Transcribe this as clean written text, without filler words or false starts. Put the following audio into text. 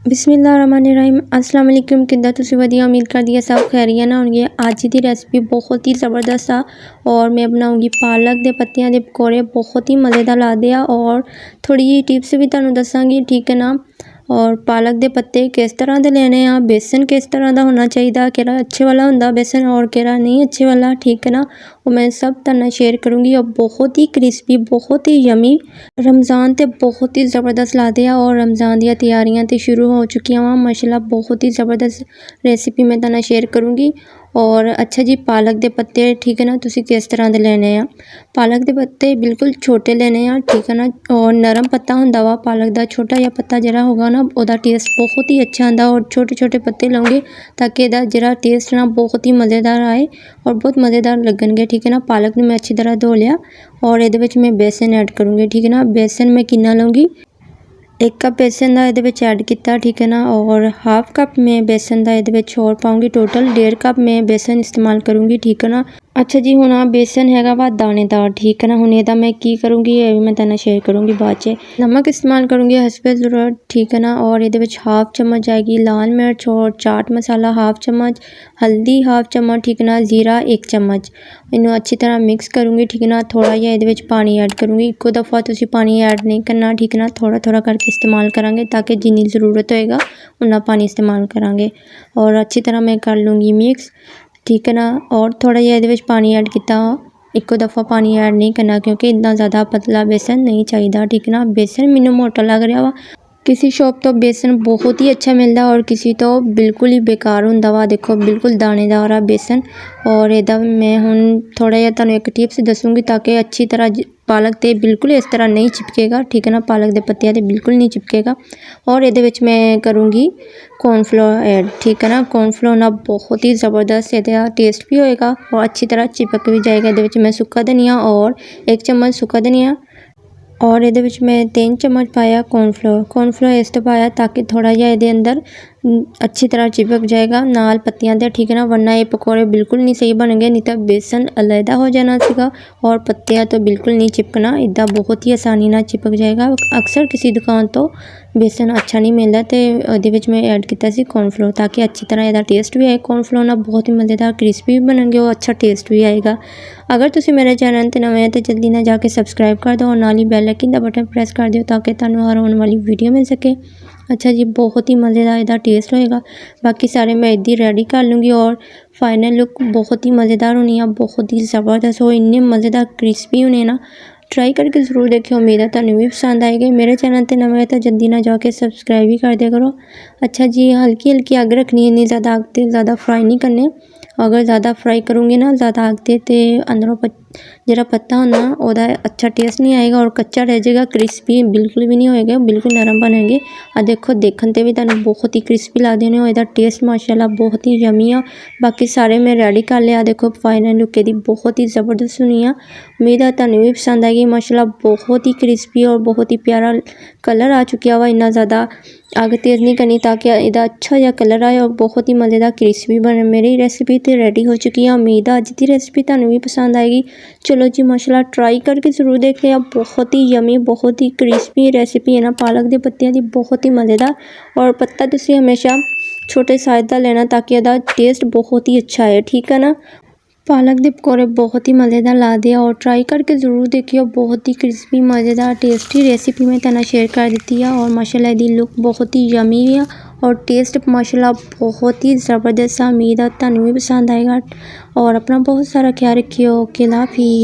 बिस्मिल्लाहिर्रहमानिर्रहीम अस्सलाम वालेकुम। किद्दां तुसीं वधिया, उम्मीद करदी है सब खैरियत नाल होणगे। अज दी रेसिपी बहुत ही ज़बरदस्त आ और मैं बनाऊँगी पालक दे पत्तियां दे पकौड़े। बहुत ही मज़ेदार लगदे आ और थोड़ी जी टिप्स भी तुहानूं दस्सांगी, ठीक है ना। और पालक दे पत्ते किस तरह दे लेने आ, बेसन किस तरह दा होना चाहिए, केड़ा अच्छे वाला हुंदा बेसन और केड़ा नहीं अच्छे वाला, ठीक है ना। वो मैं सब तुहाडे नाल शेयर करूँगी और बहुत ही क्रिस्पी, बहुत ही यमी रमज़ान ते बहुत ही ज़बरदस्त लगदे आ। और रमज़ान दी तैयारियां ते शुरू हो चुकियां वा माशाल्लाह। बहुत ही ज़बरदस्त रेसिपी मैं तुहाडे नाल शेयर करूँगी। और अच्छा जी, पालक दे पत्ते ठीक है ना, तुसीं किस तरह दे लेने आ। पालक दे पत्ते बिल्कुल छोटे लेने आ, ठीक है ना। और नरम पत्ता हुंदा वा पालक दा, छोटा जिहा पत्ता जिहड़ा होगा ना ओहदा टेस्ट बहुत ही अच्छा आंदा। और छोटे छोटे पत्ते लओगे ताकि इहदा जिहड़ा टेस्ट ना बहुत ही मज़ेदार आए और बहुत मज़ेदार लगणगे, ठीक है ना। पालक नूं मैं अच्छी तरह धो लिया और इहदे विच मैं बेसन ऐड करूँगी, ठीक है ना। बेसन मैं कितना लऊँगी, 1 कप बेसन का ये ऐड किया, ठीक है ना। और हाफ कप मैं बेसन का ये और पाऊँगी, टोटल 1.5 कप मैं बेसन इस्तेमाल करूँगी, ठीक है ना। अच्छा जी, हुण आ बेसन हैगा वा दानेदार, ठीक है ना। हुण इहदा मैं की करूँगी ये भी मैं तुहाडे नाल शेयर करूँगी बाद च। नमक इस्तेमाल करूँगी हस्बे ज़रूरत, ठीक है ना। और इहदे विच हाफ चम्मच जाएगी लाल मिर्च और चाट मसाला हाफ चम्मच, हल्दी हाफ चम्मच, ठीक है ना। जीरा 1 चम्मच, इन्हूं अच्छी तरह मिक्स करूँगी, ठीक है ना। थोड़ा जिहा इहदे विच पानी ऐड करूँगी, इक्को दफ़ा तुसीं पानी ऐड नहीं करना, ठीक है ना। थोड़ा थोड़ा करके इस्तेमाल करांगे ताकि जिन्नी ज़रूरत होएगा उन्ना पानी इस्तेमाल करांगे। और अच्छी तरह मैं कर लूँगी मिक्स, ठीक है ना। और थोड़ा जिहा इहदे विच पानी ऐड किया, इक्को दफ़ा पानी ऐड नहीं करना क्योंकि इतना ज़्यादा पतला बेसन नहीं चाहिए, ठीक है ना। बेसन मैनूं मोटा लग रहा वा, किसी शॉप तो बेसन बहुत ही अच्छा मिलता और किसी तो बिल्कुल ही बेकार हुंदा वा। देखो बिल्कुल दानेदार आ बेसन। और इहदा मैं हुण थोड़ा जिहा तुहानूं एक टिप्स दसूँगी ताकि अच्छी तरह पालक ते बिल्कुल इस तरह नहीं चिपकेगा, ठीक है ना। पालक दे पत्तियां ते बिल्कुल नहीं चिपकेगा। और इहदे विच मैं करूँगी कॉर्नफ्लोर ऐड, ठीक है ना। कॉर्नफ्लोर ना बहुत ही ज़बरदस्त इहदा टेस्ट भी होएगा और अच्छी तरह चिपक भी जाएगा। इहदे विच मैं सुक्का धनिया और 1 चम्मच सुक्का धनिया और इहदे विच मैं 3 चम्मच पाया कॉर्नफ्लोर इस तो पाया ताकि थोड़ा जिहा इहदे अंदर अच्छी तरह चिपक जाएगा नाल पत्तियां दे, ठीक है ना। वरना ये पकौड़े बिल्कुल नहीं सही बनेंगे, नहीं तो बेसन अलहदा हो जाना सीगा और पत्तियां तो बिल्कुल नहीं चिपकना। इदा बहुत ही आसानी नाल चिपक जाएगा। अक्सर किसी दुकान तो बेसन अच्छा नहीं मिलता तो इहदे विच मैं ऐड किया सी कॉर्नफ्लोर ताकि अच्छी तरह इहदा टेस्ट भी आए। कॉर्नफ्लोर नाल बहुत ही मज़ेदार क्रिस्पी भी बनेंगे और अच्छा टेस्ट भी आएगा। अगर तुसीं मेरे चैनल ते नवे हैं तो जल्दी ना जाके सबसक्राइब कर दो और नाल ही बैल आइकन दा बटन प्रेस कर दिओ ताकि तुहानूं हर आने वाली वीडियो मिल सके। अच्छा जी, बहुत ही मज़ेदार इहदा टेस्ट होएगा। बाकी सारे मैं इदी रेडी कर लूँगी और फाइनल लुक बहुत ही मज़ेदार होनी है, बहुत ही ज़बरदस्त हो, इन्ने मज़ेदार क्रिस्पी होने ना। ट्राई करके ज़रूर देखियो, उम्मीद है तुहानूं भी पसंद आएगी। मेरे चैनल ते नवे हैं तो जल्दी ना जाके सबसक्राइब भी कर दिया करो। अच्छा जी, हल्की हल्की अग रखनी है, इन्नी ज़्यादा अग ते ज़्यादा फ्राई नहीं करने। अगर ज़्यादा फ्राई करूँगी ना ज़्यादा अग ते अंदरों जिहड़ा पत्ता होंदा ओहदा अच्छा टेस्ट नहीं आएगा और कच्चा रह जाएगा, क्रिस्पी बिल्कुल भी नहीं होएगा, बिल्कुल नरम बनेंगे। आ देखो देखने ते भी तुहानूं बहुत ही क्रिस्पी लगदे ने, इहदा टेस्ट माशाल्लाह बहुत ही यमी आ। बाकी सारे मैं रेडी कर लिया, देखो फाइनल लुक इहदी बहुत ही ज़बरदस्त होनी आ। उम्मीद है तुहानूं भी पसंद आएगी। माशाल्लाह बहुत ही क्रिस्पी और बहुत ही प्यारा कलर आ चुकिया वा। इन्ना ज़्यादा अग तेज़ नहीं करनी ताकि इहदा अच्छा जिहा कलर आए और बहुत ही मज़ेदार क्रिस्पी बने। मेरी रेसिपी तो रेडी हो चुकी है। उम्मीद है अज की रेसिपी तुहानूं भी पसंद आएगी। चलो जी, माशाल्लाह ट्राई करके ज़रूर देखिए। बहुत ही यमी बहुत ही क्रिस्पी रेसिपी है ना पालक दे पत्तियां दी, बहुत ही मज़ेदार। और पत्ता तुसीं हमेशा छोटे साइज़ दा लेना ताकि इहदा टेस्ट बहुत ही अच्छा है, ठीक है ना। पालक दे पकौड़े बहुत ही मज़ेदार लगदे हैं और ट्राई करके ज़रूर देखियो। बहुत ही क्रिस्पी मज़ेदार टेस्टी रेसिपी मैं तुहानूं शेयर कर दी है और माशाल्लाह इहदी लुक बहुत ही यमी है और टेस्ट माशाल्लाह बहुत ही ज़बरदस्त है। उम्मीद है तुहानूं भी पसंद आएगा और अपना बहुत सारा ख्याल रखियो। ओके, अल्लाह हाफिज़।